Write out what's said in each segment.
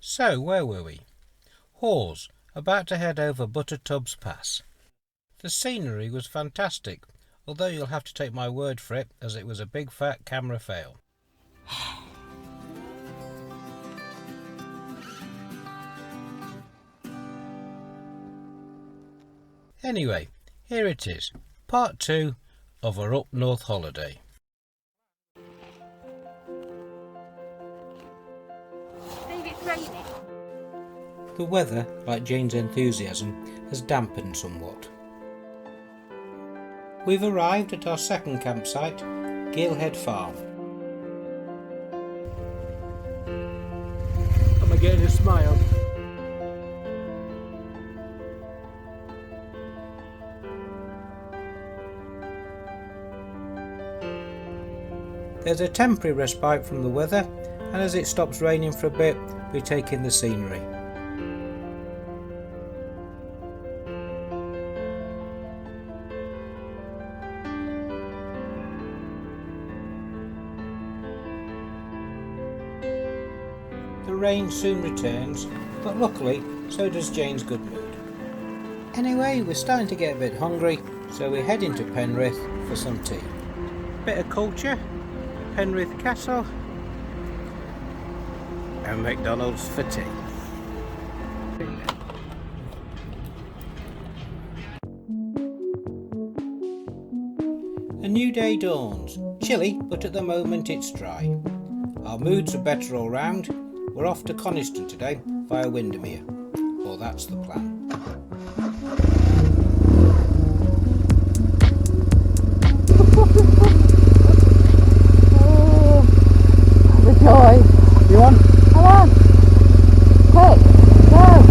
So, where were we? Hawes, about to head over Buttertub's Pass. The scenery was fantastic, although you'll have to take my word for it, as it was a big fat camera fail. Anyway, here it is, part 2 of our up north holiday. Steve, it's raining. The weather, like Jane's enthusiasm, has dampened somewhat. We've arrived at our second campsite, Gill Farm. Am I getting a smile? There's a temporary respite from the weather, and as it stops raining for a bit, we take in the scenery. The rain soon returns, but luckily so does Jane's good mood. Anyway, we're starting to get a bit hungry, so we're heading to Penrith for some tea. Bit of culture, Penrith Castle, and McDonald's for tea. A new day dawns, chilly, but at the moment it's dry. Our moods are better all round. We're off to Coniston today via Windermere, or that's the plan. The joy. You on? Come on. Quick, go.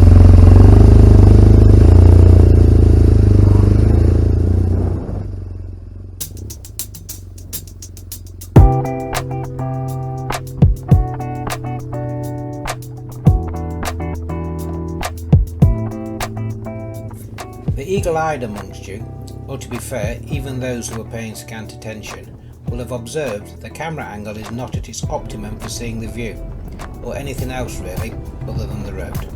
The eagle-eyed amongst you, or to be fair, even those who are paying scant attention, will have observed the camera angle is not at its optimum for seeing the view, or anything else really, other than the road.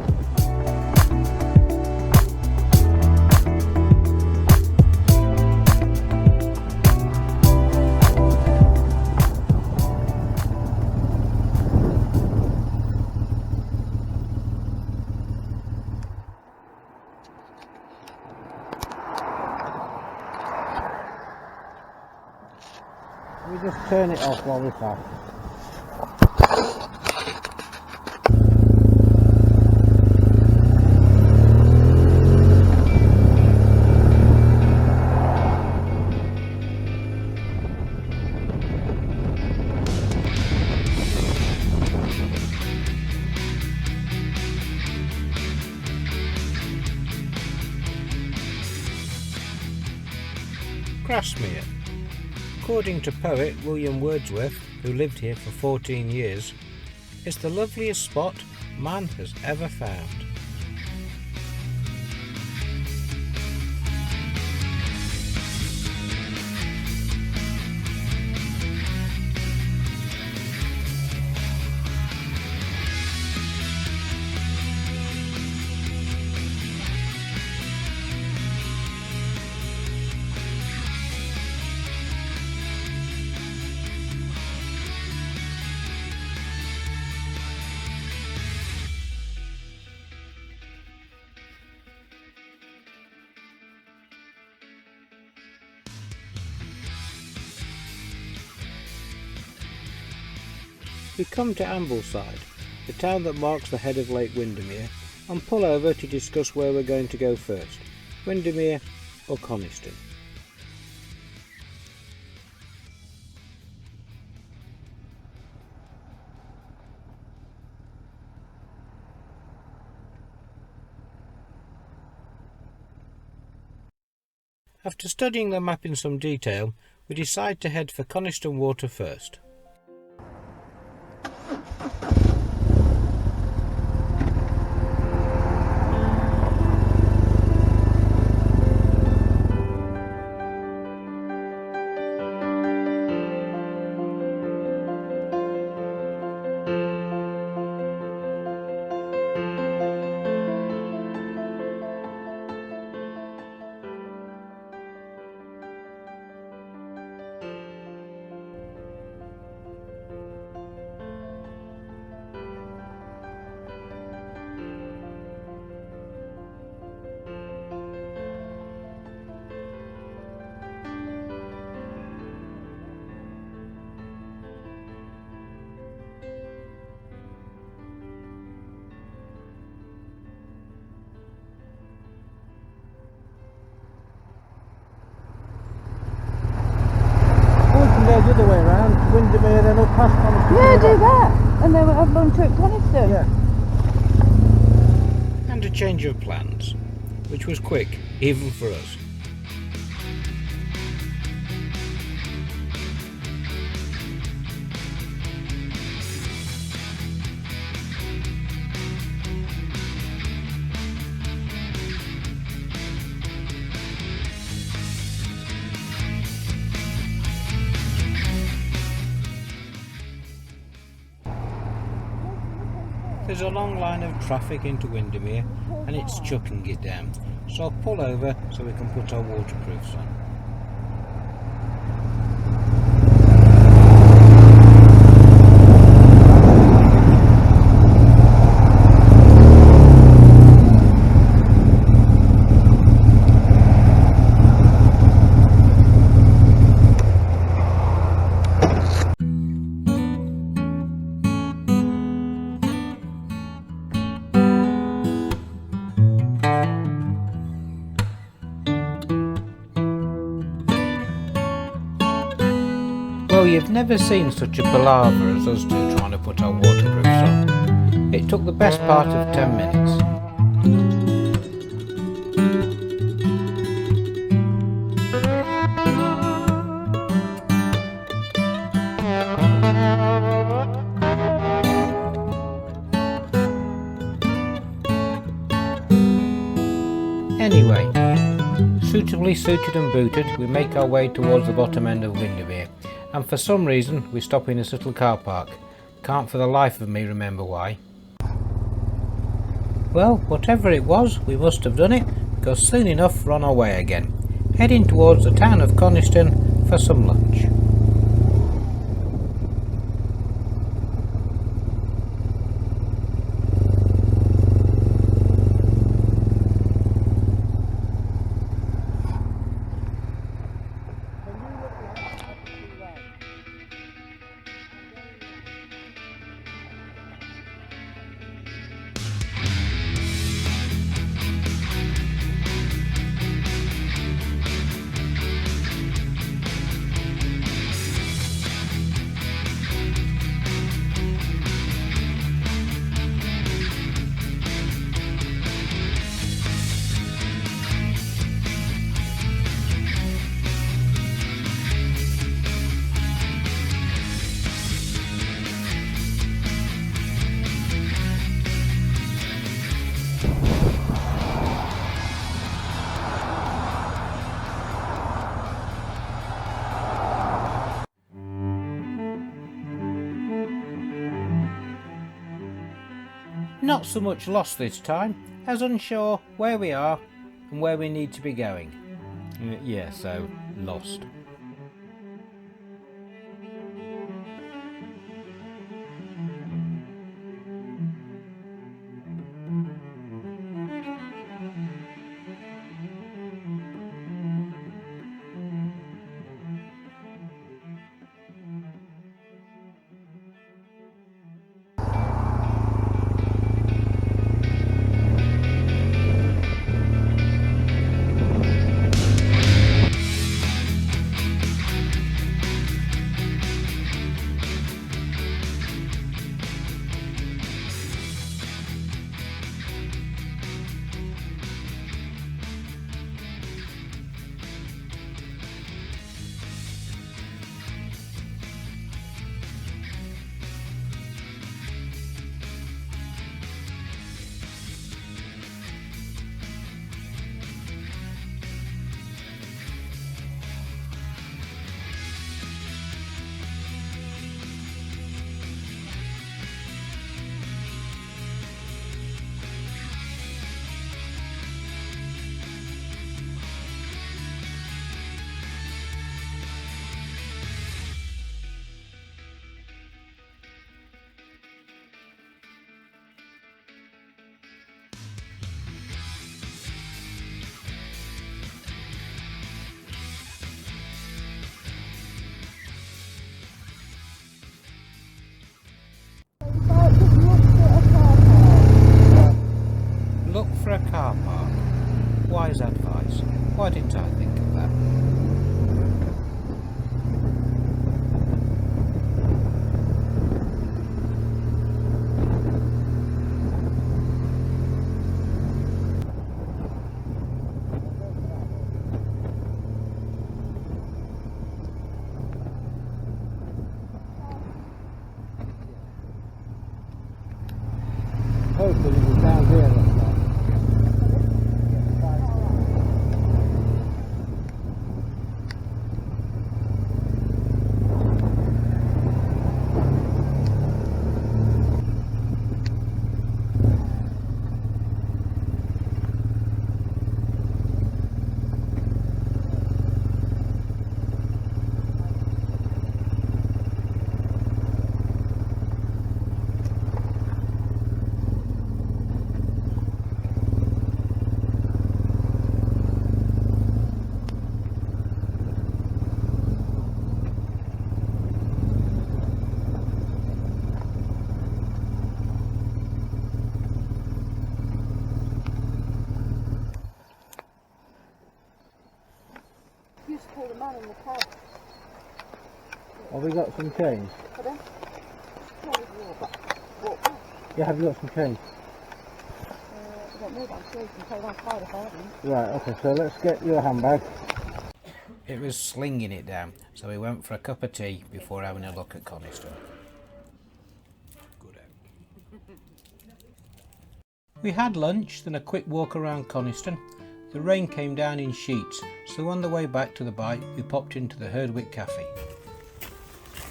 We just turn it off while we pass. Grasmere. According to poet William Wordsworth, who lived here for 14 years, is the loveliest spot man has ever found. We come to Ambleside, the town that marks the head of Lake Windermere, and pull over to discuss where we're going to go first, Windermere or Coniston. After studying the map in some detail, we decide to head for Coniston Water first. the other way around, Windermere then up past Coniston. Yeah, do that. And then we'll have lunch at Coniston. Yeah. And a change of plans, which was quick, even for us. There's a long line of traffic into Windermere and it's chucking it down, so I'll pull over so we can put our waterproofs on. Well, you've never seen such a palaver as us two trying to put our waterproofs on. It took the best part of 10 minutes. Anyway, suitably suited and booted, we make our way towards the bottom end of Windermere. And for some reason we stop in this little car park. Can't for the life of me remember why. Well, whatever it was, we must have done it, because soon enough we're on our way again, heading towards the town of Coniston for some lunch. Not so much lost this time, as unsure where we are and where we need to be going. Yeah, so lost. Hopefully it was down here last night. You used to call the man in the cab. Have we got some change? Pardon? Walk back. Yeah, have you got some change? I don't know downstairs, you can pay one card if I haven't. Right, okay, so let's get your handbag. It was slinging it down, so we went for a cup of tea before having a look at Coniston. Good out. We had lunch, then a quick walk around Coniston. The rain came down in sheets, so on the way back to the bike we popped into the Herdwick cafe.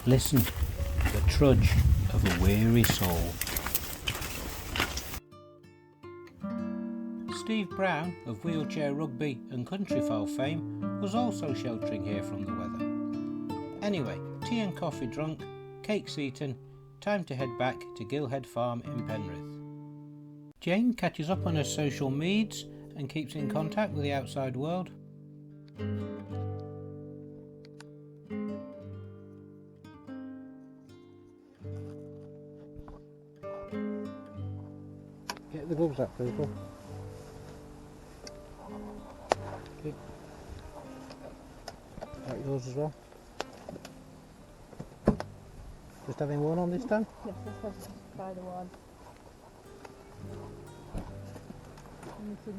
Listen, the trudge of a weary soul. Steve Brown of wheelchair rugby and countryfowl fame was also sheltering here from the weather. Anyway, tea and coffee drunk, cakes eaten, time to head back to Gill Farm in Penrith. Jane catches up on her social meds and keeps in contact with the outside world. Get the gloves up, people. Okay. Like yours as well. Just having one on this time? Yes, let's try the one.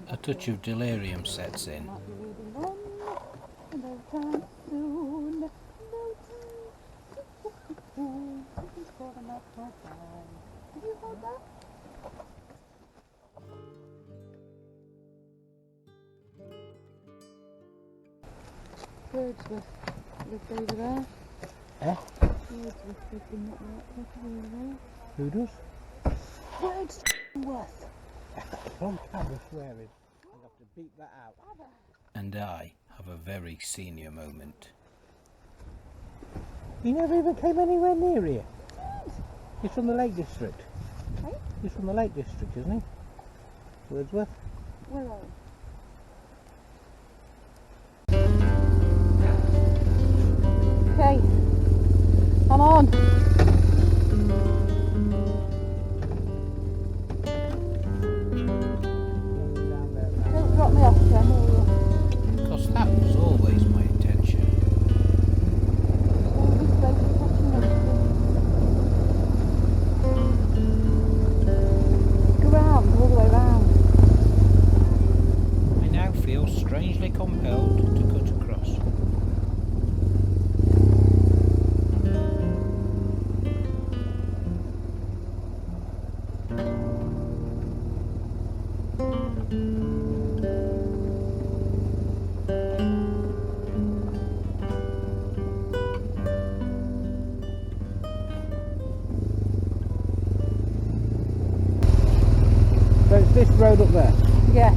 A touch of delirium sets in. Might be reading on. No time soon. No time. It's for the night time. Did you hold that? Wordsworth lived over there. Eh? Wordsworth lived in that over there. Who does? Wordsworth. Don't have a swearing. I'll have to beat that out. And I have a very senior moment. He never even came anywhere near here. He's from the Lake District. Hey? He's from the Lake District, isn't he? Wordsworth. Willow. Okay, come on. Don't drop me off, Jen, will you? Because that was always my intention. All this way to catching up. Go round, all the way round. I now feel strangely compelled to cut across. So it's this road up there. Yeah.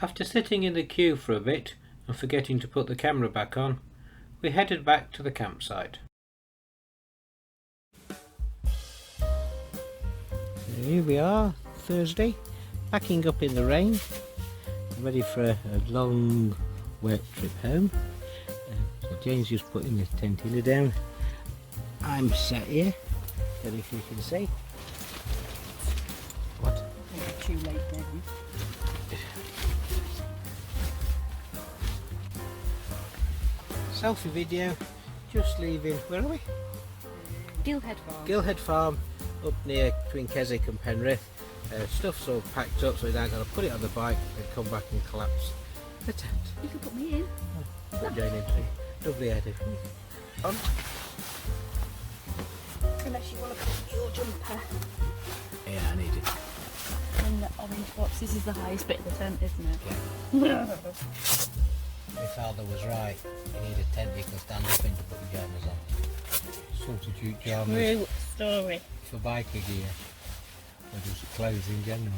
After sitting in the queue for a bit and forgetting to put the camera back on, we headed back to the campsite. Here we are, Thursday, packing up in the rain, ready for a long wet trip home. So Jane's just putting the tent inner down. I'm sat here, don't know if you can see. What? Too late then. Selfie video, just leaving, where are we? Gill Farm. Gillhead Farm, up near between Keswick and Penrith. Stuff's all packed up, so we're now going to put it on the bike and come back and collapse the tent. You can put me in. Put Jane in too. Lovely idea. On. Unless you want to put your jumper Yeah, I need it. in the orange box. This is the highest bit of the tent, isn't it? Yeah. My father was right. You need a tent you can stand up in to put your jammers on. Substitute jammers True story. for biker gear. Or just clothes in general.